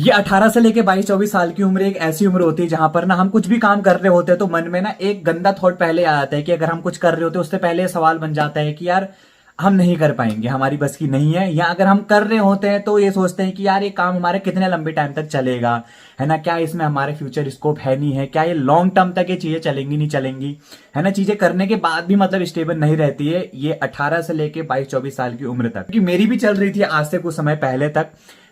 ये 18 से लेके 22-24 साल की उम्र एक ऐसी उम्र होती है जहां पर ना हम कुछ भी काम कर रहे होते हैं तो मन में ना एक गंदा थॉट पहले आ जाता है कि अगर हम कुछ कर रहे होते हैं उससे पहले ये सवाल बन जाता है कि यार हम नहीं कर पाएंगे, हमारी बस की नहीं है। या अगर हम कर रहे होते हैं तो ये सोचते हैं कि यार ये काम हमारे कितने लंबे टाइम तक चलेगा, है ना, क्या इसमें हमारे फ्यूचर स्कोप है नहीं है, क्या ये लॉन्ग टर्म तक ये चीजें चलेंगी नहीं चलेंगी, है ना। चीजें करने के बाद भी मतलब स्टेबल नहीं रहती है ये 18 से लेके 22-24 साल की उम्र तक, क्योंकि मेरी भी चल रही थी आज से कुछ समय पहले तक,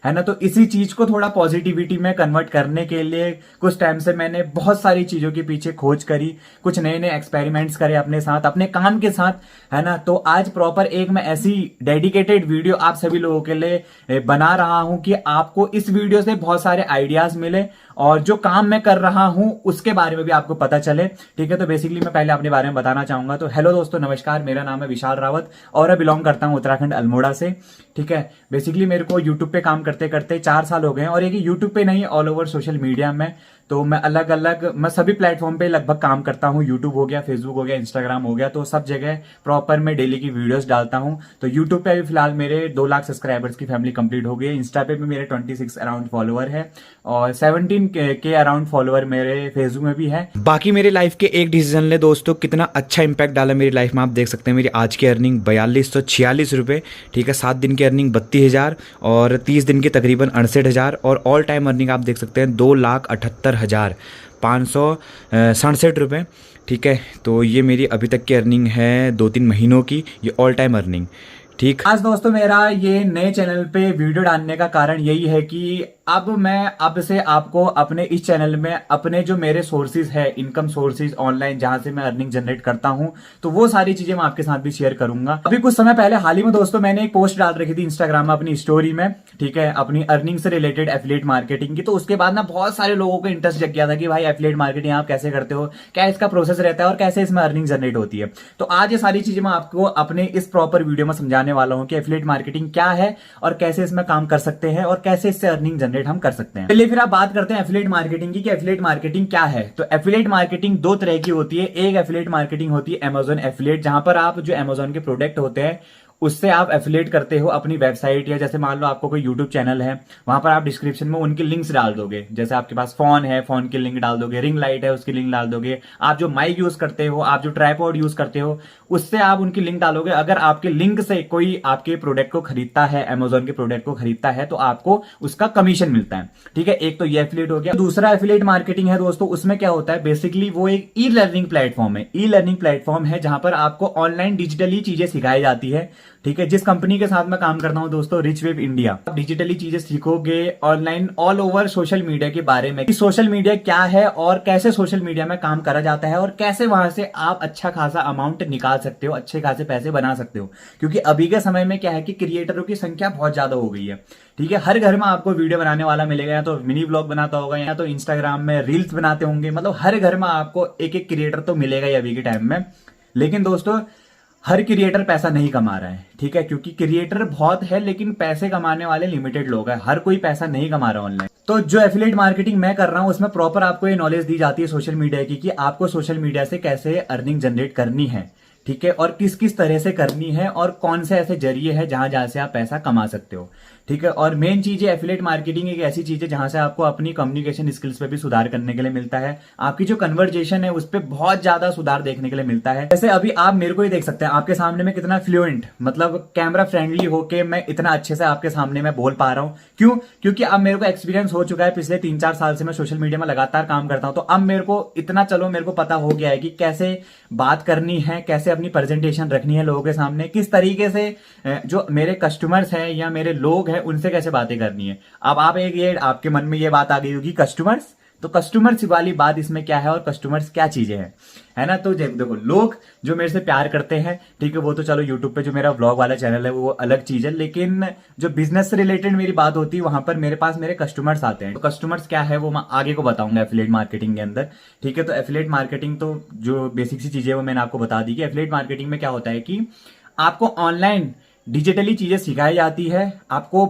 है ना। तो इसी चीज को थोड़ा पॉजिटिविटी में कन्वर्ट करने के लिए कुछ टाइम से मैंने बहुत सारी चीजों के पीछे खोज करी, कुछ नए नए एक्सपेरिमेंट्स करे अपने साथ, अपने काम के साथ, है ना। तो आज प्रॉपर एक मैं ऐसी डेडिकेटेड वीडियो आप सभी लोगों के लिए बना रहा हूं कि आपको इस वीडियो से बहुत सारे आइडियाज मिले और जो काम मैं कर रहा हूं उसके बारे में भी आपको पता चले, ठीक है। तो बेसिकली मैं पहले अपने बारे में बताना चाहूंगा। तो हेलो दोस्तों, नमस्कार, मेरा नाम है विशाल रावत और मैं बिलोंग करता हूं उत्तराखंड अल्मोड़ा से, ठीक है। बेसिकली मेरे को यूट्यूब पे काम करते करते 4 साल हो गए हैं और ये यूट्यूब पे नहीं, ऑल ओवर सोशल मीडिया में। तो मैं सभी प्लेटफॉर्म पे लगभग काम करता हूँ। यूट्यूब हो गया, फेसबुक हो गया, इंस्टाग्राम हो गया, तो सब जगह प्रॉपर मैं डेली की वीडियोस डालता हूँ। तो यूट्यूब पे अभी फिलहाल मेरे 2 लाख सब्सक्राइबर्स की फैमिली कंप्लीट हो गई है। इंस्टा पे भी मेरे 26 अराउंड फॉलोअर है और 17 के अराउंड फॉलोअर मेरे फेसबुक में भी है। बाकी मेरे लाइफ के एक डिसीजन ने दोस्तों कितना अच्छा इंपैक्ट डाला मेरी लाइफ में, आप देख सकते हैं। मेरी आज की अर्निंग 4246 रुपये, ठीक है। 7 दिन की अर्निंग 32,000 और 30 दिन की तकरीबन 68,000 और ऑल टाइम अर्निंग आप देख सकते हैं 2,78,567 रुपये, ठीक है। तो ये मेरी अभी तक की अर्निंग है 2-3 महीनों की, ये ऑल टाइम अर्निंग, ठीक। आज दोस्तों मेरा ये नए चैनल पे वीडियो डालने का कारण यही है कि अब से आपको अपने इस चैनल में अपने जो मेरे सोर्सेज है, इनकम सोर्सेज ऑनलाइन जहां से मैं अर्निंग जनरेट करता हूं, तो वो सारी चीजें मैं आपके साथ भी शेयर करूंगा। अभी कुछ समय पहले हाल ही में दोस्तों मैंने एक पोस्ट डाल रखी थी इंस्टाग्राम में अपनी स्टोरी में, ठीक है, अपनी अर्निंग से रिलेटेड एफिलिएट मार्केटिंग की। तो उसके बाद ना बहुत सारे लोगों को इंटरेस्ट जग गया था कि भाई एफिलिएट मार्केटिंग आप कैसे करते हो, क्या इसका प्रोसेस रहता है और कैसे इसमें अर्निंग जनरेट होती है। तो आज ये सारी चीजें मैं आपको अपने इस प्रॉपर वीडियो में समझाने वाला हूं कि एफिलिएट मार्केटिंग क्या है और कैसे इसमें काम कर सकते हैं और कैसे इससे अर्निंग जनरेट हम कर सकते हैं। चलिए फिर आप बात करते हैं एफिलिएट मार्केटिंग की कि एफिलिएट मार्केटिंग क्या है। तो एफिलिएट मार्केटिंग 2 तरह की होती है। एक एफिलिएट मार्केटिंग होती है अमेजॉन एफिलिएट, जहां पर आप जो अमेजॉन के प्रोडक्ट होते हैं उससे आप एफिलिएट करते हो अपनी वेबसाइट, या जैसे मान लो आपको कोई यूट्यूब चैनल है, वहां पर आप डिस्क्रिप्शन में उनकी लिंक्स डाल दोगे। जैसे आपके पास फोन है, फोन की लिंक डाल दोगे, रिंग लाइट है उसकी लिंक डाल दोगे, आप जो माइक यूज करते हो, आप जो ट्राइपॉड यूज करते हो, उससे आप उनकी लिंक डालोगे। अगर आपके लिंक से कोई आपके प्रोडक्ट को खरीदता है, अमेजॉन के प्रोडक्ट को खरीदता है, तो आपको उसका कमीशन मिलता है, ठीक है। एक तो ये एफिलिएट हो गया। दूसरा एफिलिएट मार्केटिंग है दोस्तों, उसमें क्या होता है, बेसिकली वो एक ई लर्निंग प्लेटफॉर्म है। ई लर्निंग प्लेटफॉर्म है जहां पर आपको ऑनलाइन डिजिटली चीजें सिखाई जाती है, ठीक है। जिस कंपनी के साथ मैं काम करता हूं दोस्तों, रिच वेब इंडिया, आप डिजिटली चीजें सीखोगे online all over social media के बारे में कि सोशल मीडिया क्या है और कैसे सोशल मीडिया में काम करा जाता है और कैसे वहां से आप अच्छा खासा अमाउंट निकाल सकते हो, अच्छे खासे पैसे बना सकते हो। क्योंकि अभी के समय में क्या है कि क्रिएटरों की संख्या बहुत ज्यादा हो गई है, ठीक है। हर घर में आपको वीडियो बनाने वाला मिलेगा, या तो मिनी व्लॉग बनाता होगा या तो इंस्टाग्राम में रील्स बनाते होंगे, मतलब हर घर में आपको एक एक क्रिएटर तो मिलेगा ही अभी के टाइम में। लेकिन दोस्तों हर क्रिएटर पैसा नहीं कमा रहा है, ठीक है, क्योंकि क्रिएटर बहुत है लेकिन पैसे कमाने वाले लिमिटेड लोग हैं, हर कोई पैसा नहीं कमा रहा ऑनलाइन। तो जो एफिलिएट मार्केटिंग मैं कर रहा हूं उसमें प्रॉपर आपको ये नॉलेज दी जाती है सोशल मीडिया की कि आपको सोशल मीडिया से कैसे अर्निंग जनरेट करनी है, ठीक है, और किस किस तरह से करनी है और कौन से ऐसे जरिए हैं जहां जहां से आप पैसा कमा सकते हो, ठीक है। और मेन चीज है एफिलिएट मार्केटिंग एक ऐसी चीज है जहां से आपको अपनी कम्युनिकेशन स्किल्स पे भी सुधार करने के लिए मिलता है, आपकी जो कन्वर्जेशन है उस पर बहुत ज्यादा सुधार देखने के लिए मिलता है। जैसे अभी आप मेरे को ही देख सकते हैं, आपके सामने में कितना फ्लुएंट, मतलब कैमरा फ्रेंडली होके मैं इतना अच्छे से आपके सामने मैं बोल पा रहा हूं। क्यों? क्योंकि अब मेरे को एक्सपीरियंस हो चुका है, पिछले 3-4 साल से मैं सोशल मीडिया में लगातार काम करता हूं। तो अब मेरे को इतना मेरे को पता हो गया है कि कैसे बात करनी है, कैसे अपनी प्रेजेंटेशन रखनी है लोगों के सामने, किस तरीके से जो मेरे कस्टमर्स हैं या मेरे लोग हैं उनसे कैसे बातें करनी है। अब आप ये आपके मन में ये बात आ गई होगी कस्टमर्स, तो कस्टमर्स वाली बात इसमें क्या है और कस्टमर्स क्या चीजें हैं, है ना। तो देखो लोग जो मेरे से प्यार करते हैं, ठीक है, वो तो चलो यूट्यूब पे जो मेरा व्लॉग वाला चैनल है वो अलग चीज है, लेकिन जो बिजनेस से रिलेटेड मेरी बात होती है वहां पर मेरे पास मेरे कस्टमर्स आते हैं। तो कस्टमर्स क्या है वो मैं आगे को बताऊंगा एफिलिएट मार्केटिंग के अंदर, ठीक है। तो एफिलिएट मार्केटिंग तो जो बेसिक सी चीजें वो मैंने आपको बता दी कि एफिलिएट मार्केटिंग में क्या होता है कि आपको ऑनलाइन डिजिटली चीजें सिखाई जाती है, आपको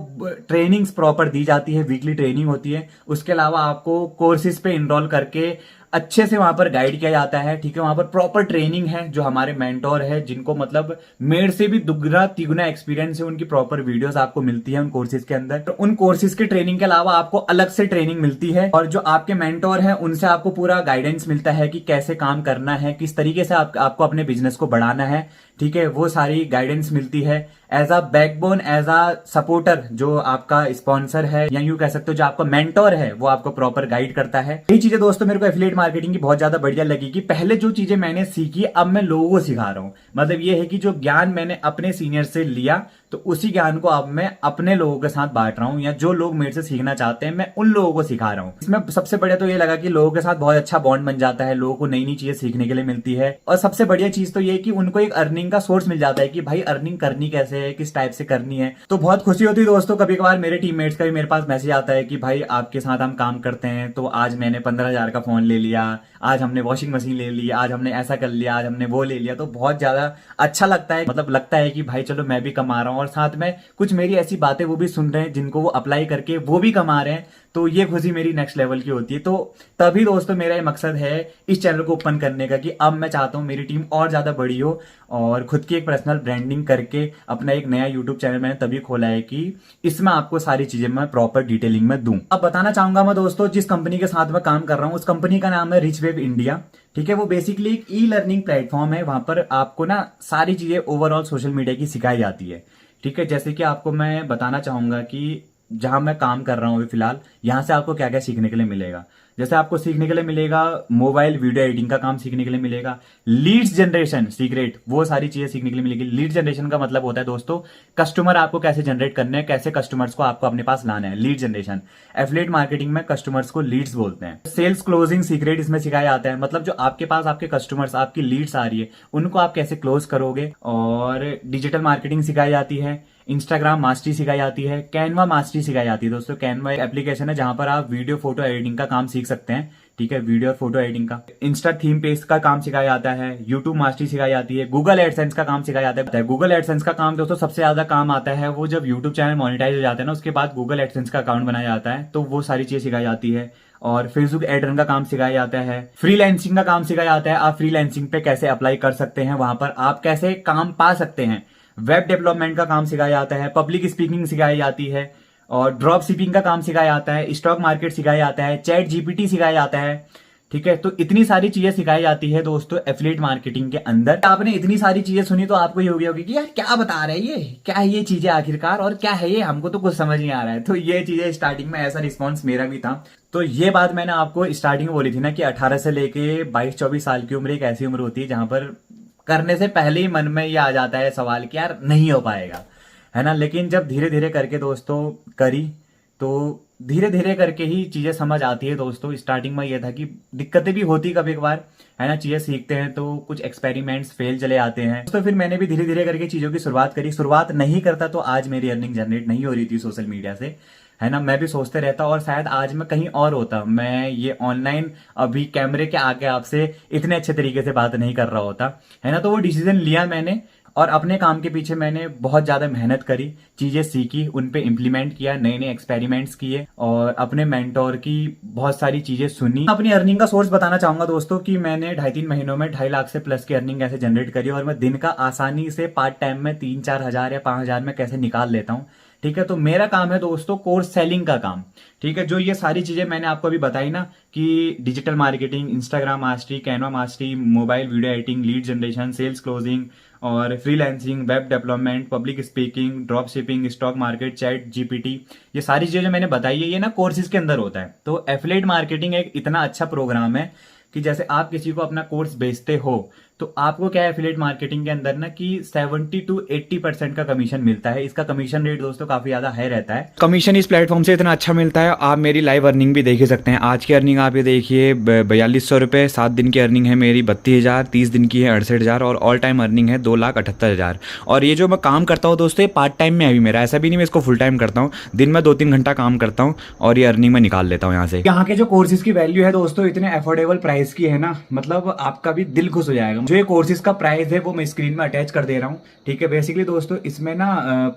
ट्रेनिंग्स प्रॉपर दी जाती है, वीकली ट्रेनिंग होती है। उसके अलावा आपको कोर्सेज पे इनरोल करके अच्छे से वहां पर गाइड किया जाता है। ठीक है, वहां पर प्रॉपर ट्रेनिंग है, जो हमारे मेंटोर है जिनको मतलब मेरे से भी दुगना तिगुना एक्सपीरियंस है, उनकी प्रॉपर वीडियोस आपको मिलती है उन कोर्सेज के अंदर। तो उन कोर्सेज की ट्रेनिंग के अलावा आपको अलग से ट्रेनिंग मिलती है, और जो आपके मेंटोर है उनसे आपको पूरा गाइडेंस मिलता है कि कैसे काम करना है, किस तरीके से आपको अपने बिजनेस को बढ़ाना है। ठीक है, वो सारी गाइडेंस मिलती है। As a backbone, as a supporter, जो आपका स्पॉन्सर है या यूं कह सकते हो जो आपका मेंटोर है, वो आपको प्रॉपर गाइड करता है। यही चीजें दोस्तों मेरे को एफिलिएट मार्केटिंग की बहुत ज्यादा बढ़िया लगी कि पहले जो चीजें मैंने सीखी अब मैं लोगों को सिखा रहा हूं। मतलब ये है कि जो ज्ञान मैंने अपने सीनियर से लिया, तो उसी ज्ञान को अब मैं अपने लोगों के साथ बांट रहा हूं, या जो लोग मेरे से सीखना चाहते हैं मैं उन लोगों को सिखा रहा हूं। इसमें सबसे बढ़िया तो ये लगा कि लोगों के साथ बहुत अच्छा बॉन्ड बन जाता है, लोगों को नई नई चीजें सीखने के लिए मिलती है। और सबसे बढ़िया चीज तो ये कि उनको एक अर्निंग का सोर्स मिल जाता है कि भाई अर्निंग करनी कैसे है, किस टाइप से करनी है। तो बहुत खुशी होती है दोस्तों। कभी कभार मेरे टीममेट्स का भी मेरे पास मैसेज आता है कि भाई आपके साथ हम काम करते हैं, तो आज मैंने 15,000 का फोन ले लिया, आज हमने वॉशिंग मशीन ले ली, आज हमने ऐसा कर लिया, आज हमने वो ले लिया। तो बहुत ज्यादा अच्छा लगता है, मतलब लगता है कि भाई चलो मैं भी कमा रहा हूँ, और साथ में कुछ मेरी ऐसी बातें वो भी सुन रहे हैं जिनको वो अप्लाई करके वो भी कमा रहे हैं। तो ये खुशी मेरी नेक्स्ट लेवल की होती है। तो तभी दोस्तों मेरा ये मकसद है इस चैनल को ओपन करने का कि अब मैं चाहता हूँ मेरी टीम और ज्यादा बड़ी हो, और खुद की एक पर्सनल ब्रांडिंग करके अपना एक नया यूट्यूब चैनल मैंने तभी खोला है कि इसमें आपको सारी चीजें मैं प्रॉपर डिटेलिंग में दूं। अब बताना चाहूंगा मैं दोस्तों, जिस कंपनी के साथ मैं काम कर रहा हूँ उस कंपनी का नाम है रिच वेब इंडिया। ठीक है, वो बेसिकली एक ई लर्निंग प्लेटफॉर्म है। वहां पर आपको ना सारी चीजें ओवरऑल सोशल मीडिया की सिखाई जाती है। ठीक है, जैसे कि आपको मैं बताना चाहूंगा कि जहां मैं काम कर रहा हूं अभी फिलहाल, यहां से आपको क्या क्या सीखने के लिए मिलेगा। जैसे आपको सीखने के लिए मिलेगा मोबाइल वीडियो एडिटिंग का काम सीखने के लिए मिलेगा, लीड्स जनरेशन सीक्रेट, वो सारी चीजें सीखने के लिए मिलेगी। लीड जनरेशन का मतलब होता है दोस्तों कस्टमर आपको कैसे जनरेट करने हैं, कैसे कस्टमर्स को आपको अपने पास लाना है, लीड जनरेशन। एफिलिएट मार्केटिंग में कस्टमर्स को लीड्स बोलते हैं। सेल्स क्लोजिंग सीक्रेट इसमें सिखाया जाता है, मतलब जो आपके पास आपके कस्टमर्स, आपकी लीड्स आ रही है, उनको आप कैसे क्लोज करोगे। और डिजिटल मार्केटिंग सिखाई जाती है, इंस्टाग्राम मास्टरी सिखाई जाती है, कैनवा मास्टरी सिखाई जाती है। दोस्तों कैनवा एक एप्लीकेशन है जहां पर आप वीडियो फोटो एडिटिंग का काम सीख सकते हैं। ठीक है, वीडियो और फोटो एडिटिंग का। इंस्टा थीम पेस्ट का काम सिखाया जाता है, यूट्यूब मास्टरी सिखाई जाती है, गूगल एडसेंस का काम सिखाया जाता है। गूगल एडसेंस का काम दोस्तों सबसे ज्यादा काम आता है वो जब यूट्यूब चैनल मोनेटाइज हो जाता है ना, उसके बाद गूगल एडसेंस का अकाउंट बनाया जाता है, तो वो सारी चीजें सिखाई जाती है। और फेसबुक एड रन का काम सिखाया जाता है, फ्रीलांसिंग का काम सिखाया जाता है, आप फ्रीलांसिंग पे कैसे अप्लाई कर सकते हैं, वहां पर आप कैसे काम पा सकते हैं। वेब डेवलपमेंट का काम सिखाया जाता है, पब्लिक स्पीकिंग सिखाई जाती है, और ड्रॉप शिपिंग का काम सिखाया जाता है, स्टॉक मार्केट सिखाया जाता है, चैट जीपीटी सिखाया जाता है। ठीक है, तो इतनी सारी चीजें सिखाई जाती है दोस्तों एफिलिएट मार्केटिंग के अंदर। आपने इतनी सारी चीजें सुनी तो आपको ये हो गया होगी कि यार क्या बता रहे हैं ये, क्या है ये चीजें आखिरकार, और क्या है ये, हमको तो कुछ समझ नहीं आ रहा है। तो ये चीजें स्टार्टिंग में ऐसा रिस्पॉन्स मेरा भी था। तो ये बात मैंने आपको स्टार्टिंग में बोली थी ना कि 18 से लेके 22-24 साल की उम्र एक ऐसी उम्र होती है जहां पर करने से पहले ही मन में ये आ जाता है सवाल कि यार नहीं हो पाएगा, है ना। लेकिन जब धीरे धीरे करके दोस्तों करी, तो धीरे धीरे करके ही चीजें समझ आती है दोस्तों। स्टार्टिंग में ये था कि दिक्कतें भी होती कभी कभार, है ना। चीजें सीखते हैं तो कुछ एक्सपेरिमेंट्स फेल चले आते हैं, तो फिर मैंने भी धीरे धीरे करके चीजों की शुरुआत करी। शुरुआत नहीं करता तो आज मेरी अर्निंग जनरेट नहीं हो रही थी सोशल मीडिया से, है ना। मैं भी सोचते रहता और शायद आज मैं कहीं और होता, मैं ये ऑनलाइन अभी कैमरे के आगे आपसे इतने अच्छे तरीके से बात नहीं कर रहा होता, है ना। तो वो डिसीजन लिया मैंने, और अपने काम के पीछे मैंने बहुत ज्यादा मेहनत करी, चीजें सीखी, उन पे इम्प्लीमेंट किया, नए नए एक्सपेरिमेंट्स किए, और अपने मेंटोर की बहुत सारी चीजें सुनी। अपनी अर्निंग का सोर्स बताना चाहूंगा दोस्तों कि मैंने 2.5-3 महीनों में 2.5 लाख से प्लस की अर्निंग कैसे जनरेट करी, और मैं दिन का आसानी से पार्ट टाइम में 3-4 हजार या 5,000 में कैसे निकाल लेता हूँ। ठीक है, तो मेरा काम है दोस्तों कोर्स सेलिंग का काम। ठीक है, जो ये सारी चीजें मैंने आपको अभी बताई ना कि digital marketing, Instagram mastery, Canva mastery, mobile video editing, lead generation, sales closing, और freelancing, web development, public speaking, drop shipping, stock market, ChatGPT, ये सारी चीजें जो मैंने बताई है ये ना कोर्सेज के अंदर होता है। तो एफिलिएट मार्केटिंग एक इतना अच्छा प्रोग्राम है कि जैसे आप किसी को अपना कोर्स बेचते हो तो आपको क्या है एफिलिएट मार्केटिंग के अंदर ना कि 70-80% का कमीशन मिलता है। इसका कमीशन रेट दोस्तों काफी ज्यादा हाई रहता है। कमीशन इस प्लेटफॉर्म से इतना अच्छा मिलता है, आप मेरी लाइव अर्निंग भी देख ही सकते हैं। आज की अर्निंग आप ये देखिए 4200 रुपये, 7 दिन की अर्निंग है मेरी 32,000, 30 दिन की है 68,000, और ऑल टाइम अर्निंग है 2,78,000। और ये जो मैं काम करता हूँ दोस्तों ये पार्ट टाइम में है अभी मेरा, ऐसा भी नहीं मैं इसको फुल टाइम करता हूँ। दिन में 2-3 घंटा काम करता हूँ और ये अर्निंग में निकाल लेता हूँ यहाँ से। यहाँ के जो कोर्सेज की वैल्यू है दोस्तों इतने अफोर्डेबल प्राइस की है ना, मतलब आपका भी दिल खुश हो जाएगा। जो ये कोर्सेज का प्राइस है वो मैं स्क्रीन में अटैच कर दे रहा हूँ। ठीक है, बेसिकली दोस्तों इसमें ना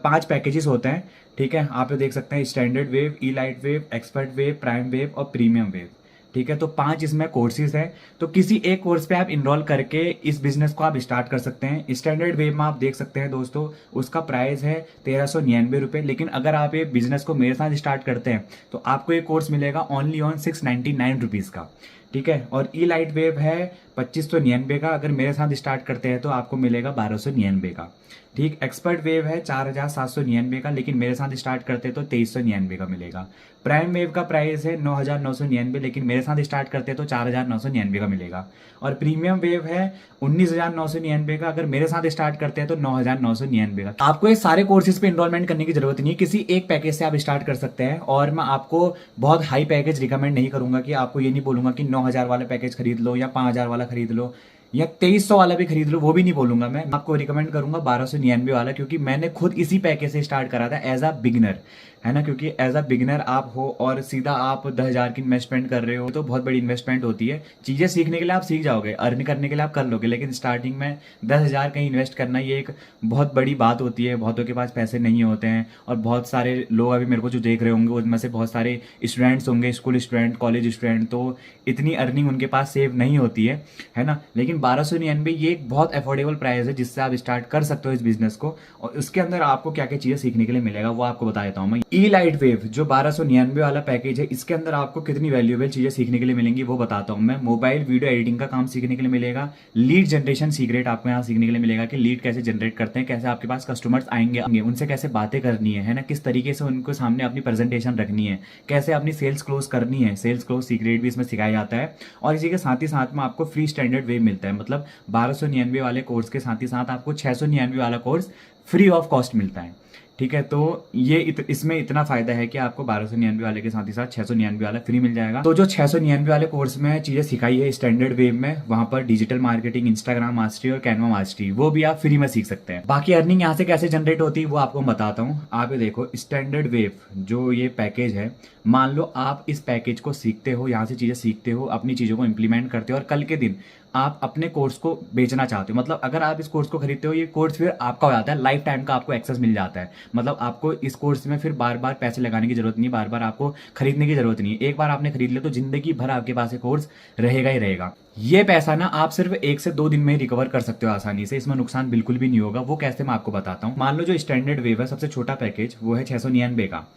5 पैकेजेस होते हैं। ठीक है, आप ये देख सकते हैं standard wave, e light wave, expert wave, prime wave और प्रीमियम वेव। ठीक है। तो 5 इसमें कोर्सेज हैं, तो किसी एक कोर्स पे आप इनरोल करके इस बिजनेस को आप स्टार्ट कर सकते हैं। स्टैंडर्ड वेव में आप देख सकते हैं दोस्तों, उसका प्राइस है 1399 रुपये। लेकिन अगर आप ये बिजनेस को मेरे साथ स्टार्ट करते हैं तो आपको ये कोर्स मिलेगा ओनली ऑन 699 रुपीज़ का, ठीक है। और ई लाइट वेव है 2599 का, अगर मेरे साथ स्टार्ट करते हैं तो आपको मिलेगा 1299 का, ठीक। एक्सपर्ट वेव है 4799 का, लेकिन मेरे साथ स्टार्ट करते हैं तो 2399 का मिलेगा। प्राइम वेव का प्राइस है 9999, लेकिन मेरे साथ स्टार्ट करते हैं तो 4999 का मिलेगा। और प्रीमियम वेव है 19999 का, अगर मेरे साथ स्टार्ट करते हैं तो 9999 का। आपको ये सारे कोर्सेज पे इनरोलमेंट करने की जरूरत नहीं है, किसी एक पैकेज से आप स्टार्ट कर सकते हैं। और मैं आपको बहुत हाई पैकेज रिकमेंड नहीं करूंगा, कि आपको ये नहीं बोलूंगा कि 9000 वाला पैकेज खरीद लो या 5000 वाला खरीद लो या 2300 वाला भी खरीद लो, वो भी नहीं बोलूंगा। मैं आपको रिकमेंड करूंगा 1299 वाला, क्योंकि मैंने खुद इसी पैकेज से स्टार्ट करा था एज अ बिगिनर, है ना। क्योंकि एज अ बिगिनर आप हो और सीधा आप 10,000 की इन्वेस्टमेंट कर रहे हो तो बहुत बड़ी इन्वेस्टमेंट होती है। चीजें सीखने के लिए आप सीख जाओगे, अर्न करने के लिए आप कर लोगे, लेकिन स्टार्टिंग में 10,000 कहीं इन्वेस्ट करना ये एक बहुत बड़ी बात होती है। बहुतों के पास पैसे नहीं होते हैं, और बहुत सारे लोग अभी मेरे को जो देख रहे होंगे उनमें से बहुत सारे स्टूडेंट्स होंगे, स्कूल स्टूडेंट, कॉलेज स्टूडेंट, तो इतनी अर्निंग उनके पास सेव नहीं होती है ना। लेकिन 1299 ये एक बहुत अफोर्डेबल प्राइस है जिससे आप स्टार्ट कर सकते हो इस बिजनेस को। और उसके अंदर आपको क्या क्या चीजें सीखने के लिए मिलेगा वो आपको बता देता हूँ मैं। ई लाइट वेव जो 1299 वाला पैकेज है, इसके अंदर आपको कितनी वैल्यूएबल चीजें सीखने के लिए मिलेंगी वो बताता हूँ मैं। मोबाइल वीडियो एडिटिंग का काम सीखने के लिए मिलेगा। लीड जनरेशन सीक्रेट आपको यहाँ सीखने के लिए मिलेगा, कि लीड कैसे जनरेट करते हैं, कैसे आपके पास कस्टमर्स आएंगे, उनसे कैसे बातें करनी है ना, किस तरीके से उनको सामने अपनी प्रेजेंटेशन रखनी है, कैसे अपनी सेल्स क्लोज करनी है। सेल्स क्लोज सीक्रेट भी इसमें सिखाया जाता है। और इसी के साथ ही साथ में आपको फ्री स्टैंडर्ड वेव मिलता है, मतलब 1299 वाले कोर्स के साथ ही साथ आपको 699 वाला कोर्स फ्री ऑफ कॉस्ट मिलता है, ठीक है। तो ये इसमें इतना फायदा है कि आपको 1299 वाले के साथ ही साथ 699 वाला फ्री मिल जाएगा। तो जो 699 वाले कोर्स में चीजें सिखाई है स्टैंडर्ड वेव में, वहां पर डिजिटल मार्केटिंग, इंस्टाग्राम मास्टरी और कैनवा मास्टरी, वो भी आप फ्री में सीख सकते हैं। बाकी अर्निंग यहाँ से कैसे जनरेट होती है वो आपको बताता हूँ। आप ये देखो, स्टैंडर्ड वेव जो ये पैकेज है, मान लो आप इस पैकेज को सीखते हो, यहाँ से चीजें सीखते हो, अपनी चीजों को इंप्लीमेंट करते हो, और कल के दिन आप अपने कोर्स को बेचना चाहते हो, मतलब अगर आप इस कोर्स को खरीदते हो, ये कोर्स फिर आपका हो जाता है, लाइफ टाइम का आपको एक्सेस मिल जाता है। मतलब आपको इस कोर्स में फिर बार बार पैसे लगाने की जरूरत नहीं, बार बार आपको खरीदने की जरूरत नहीं है। एक बार आपने खरीद लिया तो जिंदगी भर आपके पास ये कोर्स रहेगा ही रहेगा। ये पैसा ना आप सिर्फ 1 से 2 दिन में ही रिकवर कर सकते हो आसानी से, इसमें नुकसान बिल्कुल भी नहीं होगा। वो कैसे मैं आपको बताता हूँ। मान लो जो स्टैंडर्ड वेव है, सबसे छोटा पैकेज, वो है 699 का,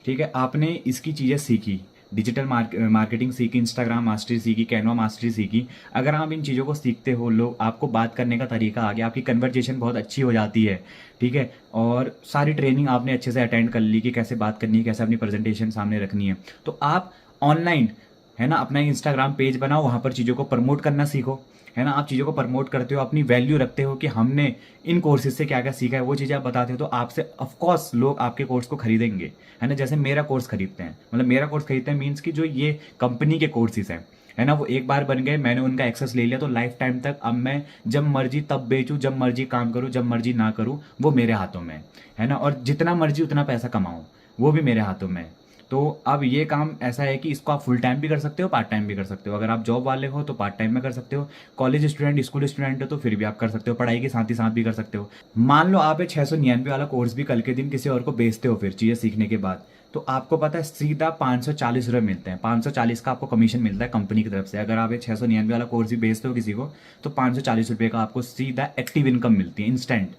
ठीक है। आपने इसकी चीजें सीखी, डिजिटल मार्केटिंग सीखी, इंस्टाग्राम मास्टरी सीखी, कैनवा मास्टरी सीखी। अगर आप इन चीज़ों को सीखते हो, लोग आपको बात करने का तरीका आ गया, आपकी कन्वर्जेशन बहुत अच्छी हो जाती है, ठीक है। और सारी ट्रेनिंग आपने अच्छे से अटेंड कर ली कि कैसे बात करनी है, कैसे अपनी प्रेजेंटेशन सामने रखनी है, तो आप ऑनलाइन, है ना, अपना इंस्टाग्राम पेज बनाओ, वहाँ पर चीज़ों को प्रमोट करना सीखो, है ना। आप चीज़ों को प्रमोट करते हो, अपनी वैल्यू रखते हो कि हमने इन कोर्सेज से क्या क्या सीखा है, वो चीज़ें आप बताते हो, तो आपसे ऑफकोर्स लोग आपके कोर्स को खरीदेंगे, है ना। जैसे मेरा कोर्स खरीदते हैं, मतलब मेरा कोर्स खरीदते हैं मीन्स कि जो ये कंपनी के कोर्सेज हैं, है ना, वो एक बार बन गए, मैंने उनका एक्सेस ले लिया, तो लाइफ टाइम तक अब मैं जब मर्जी तब बेचूं, जब मर्जी काम करूं, जब मर्जी ना करूं, वो मेरे हाथों में है ना। और जितना मर्जी उतना पैसा कमाऊं, वो भी मेरे हाथों में। तो अब ये काम ऐसा है कि इसको आप फुल टाइम भी कर सकते हो, पार्ट टाइम भी कर सकते हो। अगर आप जॉब वाले हो तो पार्ट टाइम में कर सकते हो, कॉलेज स्टूडेंट, स्कूल स्टूडेंट हो तो फिर भी आप कर सकते हो, पढ़ाई के साथ ही साथ भी कर सकते हो। मान लो आप 699 वाला कोर्स भी कल के दिन किसी और को बेचते हो, फिर चीज़ें सीखने के बाद, तो आपको पता है सीधा 540 रुपये मिलते हैं। 540 का आपको कमीशन मिलता है कंपनी की तरफ से। अगर आप 699 वाला कोर्स भी बेचते हो किसी को, तो 540 रुपये का आपको सीधा एक्टिव इनकम मिलती है, इंस्टेंट,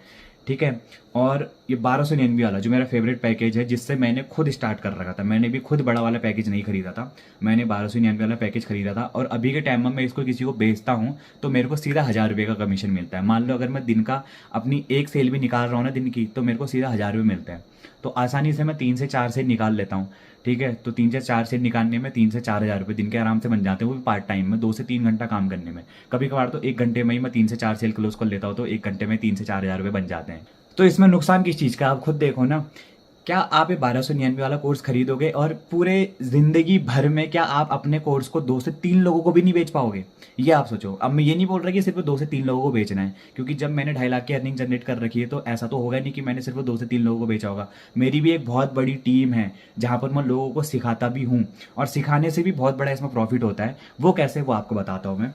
ठीक है। और ये 1299 वाला जो मेरा फेवरेट पैकेज है, जिससे मैंने खुद स्टार्ट कर रखा था, मैंने भी खुद बड़ा वाला पैकेज नहीं खरीदा था, मैंने 1299 वाला पैकेज खरीदा था। और अभी के टाइम में मैं इसको किसी को बेचता हूँ तो मेरे को सीधा 1000 रुपये का कमीशन मिलता है। मान लो अगर मैं दिन का अपनी एक सेल भी निकाल रहा हूँ ना दिन की, तो मेरे को सीधा 1000 रुपये मिलता है। तो आसानी से मैं 3 से 4 सेल निकाल लेता हूँ, ठीक है। तो 3 से 4 सेल निकालने में 3 से 4 हज़ार रुपये दिन के आराम से बन जाते हैं, वो भी पार्ट टाइम में 2 से 3 घंटा काम करने में। कभी कभार तो 1 घंटे में ही मैं 3 से 4 सेल क्लोज कर लेता हूँ, तो 1 घंटे में 3 से 4 हज़ार रुपये बन जाते हैं। तो इसमें नुकसान किस चीज़ का, आप खुद देखो ना। क्या आप ये 1299 वाला कोर्स खरीदोगे और पूरे जिंदगी भर में क्या आप अपने कोर्स को 2 से 3 लोगों को भी नहीं बेच पाओगे? ये आप सोचो। अब मैं ये नहीं बोल रहा कि सिर्फ 2 से 3 लोगों को बेचना है, क्योंकि जब मैंने 2.5 लाख की अर्निंग जनरेट कर रखी है तो ऐसा तो होगा नहीं कि मैंने सिर्फ 2 से 3 लोगों को बेचा होगा। मेरी भी एक बहुत बड़ी टीम है जहाँ पर मैं लोगों को सिखाता भी हूँ, और सिखाने से भी बहुत बड़ा इसमें प्रॉफिट होता है। वो कैसे, वो आपको बताता हूँ मैं।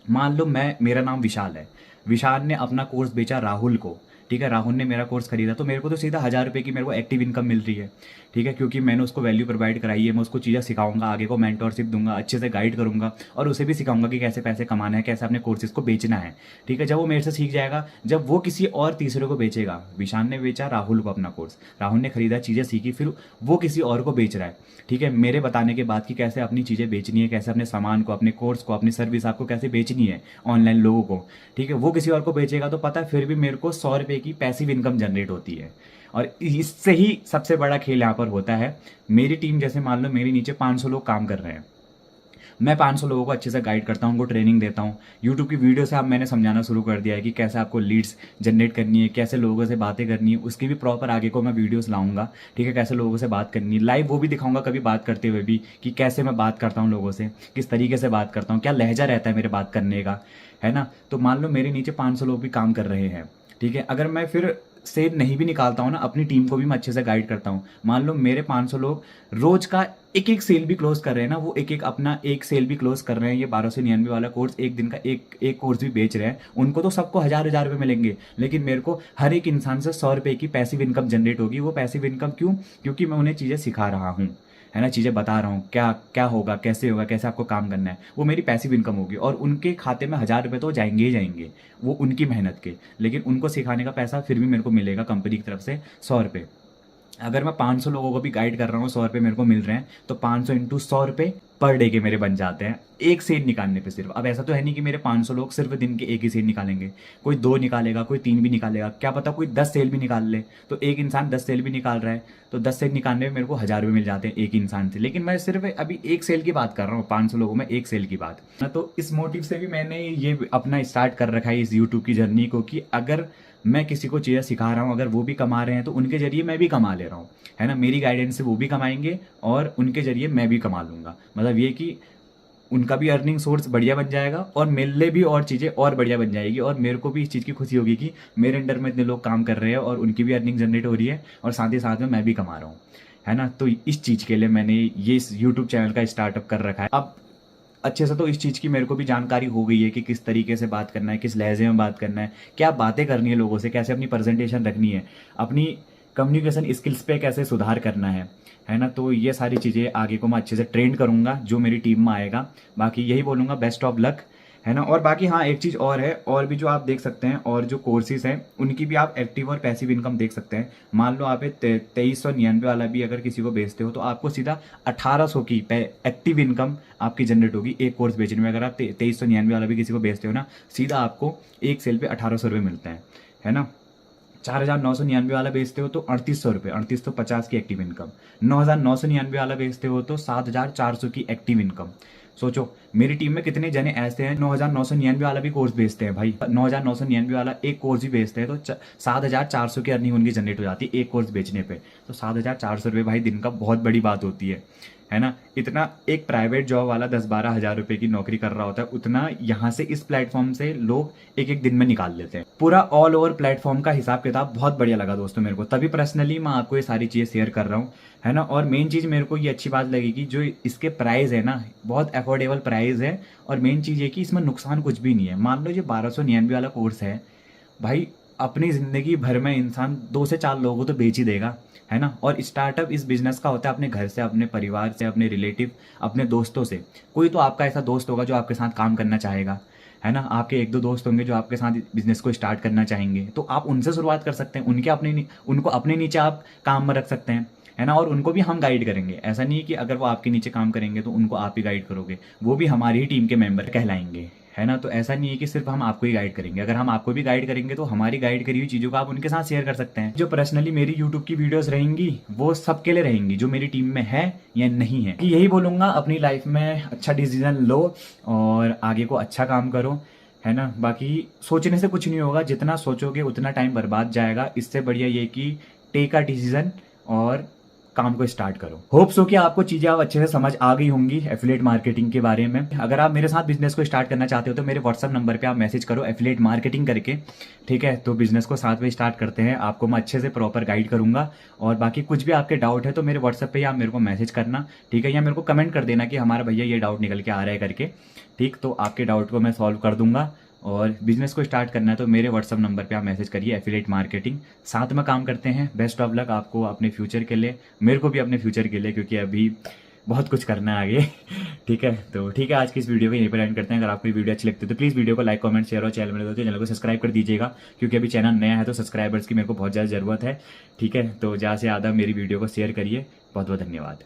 मान लो मेरा नाम विशाल है, विशाल ने अपना कोर्स बेचा राहुल को, ठीक है। राहुल ने मेरा कोर्स खरीदा, तो मेरे को तो सीधा 1000 रुपये की मेरे को एक्टिव इनकम मिल रही है, ठीक है, क्योंकि मैंने उसको वैल्यू प्रोवाइड कराई है, मैं उसको चीज़ें सिखाऊंगा, आगे को मेंटोरशिप दूंगा, अच्छे से गाइड करूंगा और उसे भी सिखाऊंगा कि कैसे पैसे कमाना है, कैसे अपने कोर्सेज को बेचना है। ठीक है, जब वो मेरे से सीख जाएगा, जब वो किसी और तीसरे को बेचेगा, विशान ने बेचा राहुल को अपना कोर्स, राहुल ने खरीदा, चीज़ें सीखी, फिर वो किसी और को बेच रहा है, ठीक है, मेरे बताने के बाद कि कैसे अपनी चीज़ें बेचनी है, कैसे अपने सामान को, अपने कोर्स को, अपनी सर्विस आपको कैसे बेचनी है ऑनलाइन लोगों को, ठीक है, वो किसी और को बेचेगा तो पता है फिर भी मेरे को 100 रुपये की पैसिव इनकम जनरेट होती है। और इससे ही सबसे बड़ा खेल यहाँ पर होता है। मेरी टीम, जैसे मान लो मेरे नीचे 500 लोग काम कर रहे हैं, मैं 500 लोगों को अच्छे से गाइड करता हूँ, उनको ट्रेनिंग देता हूँ। यूट्यूब की वीडियो से अब मैंने समझाना शुरू कर दिया है कि कैसे आपको लीड्स जनरेट करनी है, कैसे लोगों से बातें करनी है, उसकी भी प्रॉपर आगे को मैं वीडियोस लाऊंगा, ठीक है, कैसे लोगों से बात करनी है, लाइव वो भी दिखाऊंगा कभी बात करते हुए भी कि कैसे मैं बात करता हूँ लोगों से, किस तरीके से बात करता हूँ, क्या लहजा रहता है मेरे बात करने का, है ना। तो मान लो मेरे नीचे 500 लोग भी काम कर रहे हैं, ठीक है, अगर मैं फिर सेल नहीं भी निकालता हूँ ना, अपनी टीम को भी मैं अच्छे से गाइड करता हूँ। मान लो मेरे 500 लोग रोज का एक एक सेल भी क्लोज कर रहे हैं ना, वो एक एक अपना एक सेल भी क्लोज कर रहे हैं, ये 1299 वाला कोर्स, एक दिन का एक कोर्स भी बेच रहे हैं, उनको तो सबको 1000 रुपये मिलेंगे, लेकिन मेरे को हर एक इंसान से 100 रुपये की पैसिव इनकम जनरेट होगी। वो पैसिव इनकम क्यों? क्योंकि मैं उन्हें चीज़ें सिखा रहा हूँ, है ना, चीज़ें बता रहा हूँ, क्या क्या होगा, कैसे होगा, कैसे आपको काम करना है, वो मेरी पैसिव इनकम होगी। और उनके खाते में 1000 रुपये तो जाएंगे ही जाएंगे, वो उनकी मेहनत के, लेकिन उनको सिखाने का पैसा फिर भी मेरे को मिलेगा कंपनी की तरफ से 100 रुपये। अगर मैं 500 लोगों को भी गाइड कर रहा हूँ, 100 रुपये मेरे को मिल रहे हैं, तो 500 इंटू 100 रुपये पर डे के मेरे बन जाते हैं एक सेल निकालने पे सिर्फ। अब ऐसा तो है नहीं कि मेरे 500 लोग सिर्फ दिन के एक ही सेल निकालेंगे, कोई 2 निकालेगा, कोई 3 भी निकालेगा, क्या पता कोई 10 सेल भी निकाल ले। तो एक इंसान 10 सेल भी निकाल रहा है, तो 10 सेल निकालने में मेरे को 1000 रुपये मिल जाते हैं एक इंसान से। लेकिन मैं सिर्फ अभी एक सेल की बात कर रहा हूँ, 500 लोगों में एक सेल की बात ना। तो इस मोटिव से भी मैंने ये अपना स्टार्ट कर रखा है इस यूट्यूब की जर्नी को, कि अगर मैं किसी को चीज़ें सिखा रहा हूँ, अगर वो भी कमा रहे हैं तो उनके जरिए मैं भी कमा ले रहा हूँ, है ना। मेरी गाइडेंस से वो भी कमाएंगे और उनके जरिए मैं भी कमा लूँगा। मतलब ये कि उनका भी अर्निंग सोर्स बढ़िया बन जाएगा और मेरे लिए भी और चीज़ें और बढ़िया बन जाएगी, और मेरे को भी इस चीज़ की खुशी होगी कि मेरे अंडर में इतने लोग काम कर रहे हैं और उनकी भी अर्निंग जनरेट हो रही है और साथ ही साथ में मैं भी कमा रहा हूँ, है ना। तो इस चीज़ के लिए मैंने ये इस यूट्यूब चैनल का स्टार्टअप कर रखा है। अब अच्छे से तो इस चीज़ की मेरे को भी जानकारी हो गई है कि किस तरीके से बात करना है, किस लहजे में बात करना है, क्या बातें करनी है लोगों से, कैसे अपनी प्रेजेंटेशन रखनी है, अपनी कम्युनिकेशन स्किल्स पे कैसे सुधार करना है ना। तो ये सारी चीज़ें आगे को मैं अच्छे से ट्रेन करूँगा जो मेरी टीम में आएगा। बाकी यही बोलूँगा, बेस्ट ऑफ लक, है ना। और बाकी हाँ, एक चीज़ और है, और भी जो आप देख सकते हैं, और जो कोर्सेज हैं उनकी भी आप एक्टिव और पैसिव इनकम देख सकते हैं। मान लो आप 2399 वाला भी अगर किसी को बेचते हो तो आपको सीधा 1800 की एक्टिव इनकम आपकी जनरेट होगी एक कोर्स बेचने में। अगर आप 2399 वाला भी किसी को बेचते हो ना, सीधा आपको एक सेल पे 1800 रुपये मिलते हैं, है ना। 4999 वाला बेचते हो तो 3800 रुपये, 3850 की एक्टिव इनकम। 9999 वाला बेचते हो तो 7400 की एक्टिव इनकम। सोचो मेरी टीम में कितने जने ऐसे हैं 9999 वाला भी कोर्स बेचते हैं भाई, 9999 वाला एक कोर्स भी बेचते हैं तो 7400 की अर्निंग उनकी जनरेट हो जाती है एक कोर्स बेचने पे। तो 7400 रुपये भाई दिन का बहुत बड़ी बात होती है ना। इतना एक प्राइवेट जॉब वाला 10-12 हज़ार रुपए की नौकरी कर रहा होता है, उतना यहाँ से इस प्लेटफॉर्म से लोग एक एक दिन में निकाल लेते हैं। पूरा ऑल ओवर प्लेटफॉर्म का हिसाब किताब बहुत बढ़िया लगा दोस्तों मेरे को, तभी पर्सनली मैं आपको ये सारी चीज़ें शेयर कर रहा हूँ, है ना। और मेन चीज़ मेरे को ये अच्छी बात लगेगी, जो इसके प्राइस है ना, बहुत अफोर्डेबल प्राइस है। और मेन चीज़ है कि इसमें नुकसान कुछ भी नहीं है। मान लो ये 1299 वाला कोर्स है भाई, अपनी ज़िंदगी भर में इंसान 2 से 4 लोगों को तो बेच ही देगा, है ना। और स्टार्टअप इस बिजनेस का होता है अपने घर से, अपने परिवार से, अपने रिलेटिव, अपने दोस्तों से। कोई तो आपका ऐसा दोस्त होगा जो आपके साथ काम करना चाहेगा, है ना। आपके 1-2 दोस्त होंगे जो आपके साथ बिजनेस को स्टार्ट करना चाहेंगे, तो आप उनसे शुरुआत कर सकते हैं। उनको अपने नीचे आप काम में रख सकते हैं, है ना। और उनको भी हम गाइड करेंगे। ऐसा नहीं कि अगर वो आपके नीचे काम करेंगे तो उनको आप ही गाइड करोगे, वो भी हमारी ही टीम के मेंबर कहलाएंगे, है ना। तो ऐसा नहीं है कि सिर्फ हम आपको ही गाइड करेंगे। अगर हम आपको भी गाइड करेंगे तो हमारी गाइड करी हुई चीज़ों को आप उनके साथ शेयर कर सकते हैं। जो पर्सनली मेरी यूट्यूब की वीडियोस रहेंगी वो सबके लिए रहेंगी, जो मेरी टीम में है या नहीं है। यही बोलूँगा, अपनी लाइफ में अच्छा डिसीजन लो और आगे को अच्छा काम करो, है ना। बाकी सोचने से कुछ नहीं होगा, जितना सोचोगे उतना टाइम बर्बाद जाएगा। इससे बढ़िया ये कि टेक अ डिसीजन और काम को स्टार्ट करो। होप सो कि आपको चीजें आप अच्छे से समझ आ गई होंगी एफिलिएट मार्केटिंग के बारे में। अगर आप मेरे साथ बिजनेस को स्टार्ट करना चाहते हो तो मेरे व्हाट्सअप नंबर पे आप मैसेज करो एफिलिएट मार्केटिंग करके, ठीक है। तो बिजनेस को साथ में स्टार्ट करते हैं, आपको मैं अच्छे से प्रॉपर गाइड करूंगा। और बाकी कुछ भी आपके डाउट है तो मेरे व्हाट्सअप पे ही आप मेरे को मैसेज करना, ठीक है, या मेरे को कमेंट कर देना कि हमारा भैया ये डाउट निकल के आ रहा है करके, ठीक। तो आपके डाउट को मैं सॉल्व कर दूंगा। और बिजनेस को स्टार्ट करना है तो मेरे व्हाट्सअप नंबर पे आप मैसेज करिए, एफिलिएट मार्केटिंग, साथ में काम करते हैं। बेस्ट ऑफ लक आपको अपने फ्यूचर के लिए, मेरे को भी अपने फ्यूचर के लिए, क्योंकि अभी बहुत कुछ करना है आगे। ठीक है, तो ठीक है, आज की इस वीडियो को यहीं पर एंड करते हैं। अगर आपको ये वीडियो अच्छी लगती है तो प्लीज़ वीडियो को लाइक, कमेंट, शेयर और चैनल को सब्सक्राइब कर दीजिएगा, क्योंकि अभी चैनल नया है तो सब्सक्राइबर्स की मेरे को बहुत ज़्यादा ज़रूरत है। ठीक है, तो ज़्यादा से ज़्यादा मेरी वीडियो को शेयर करिए। बहुत बहुत धन्यवाद।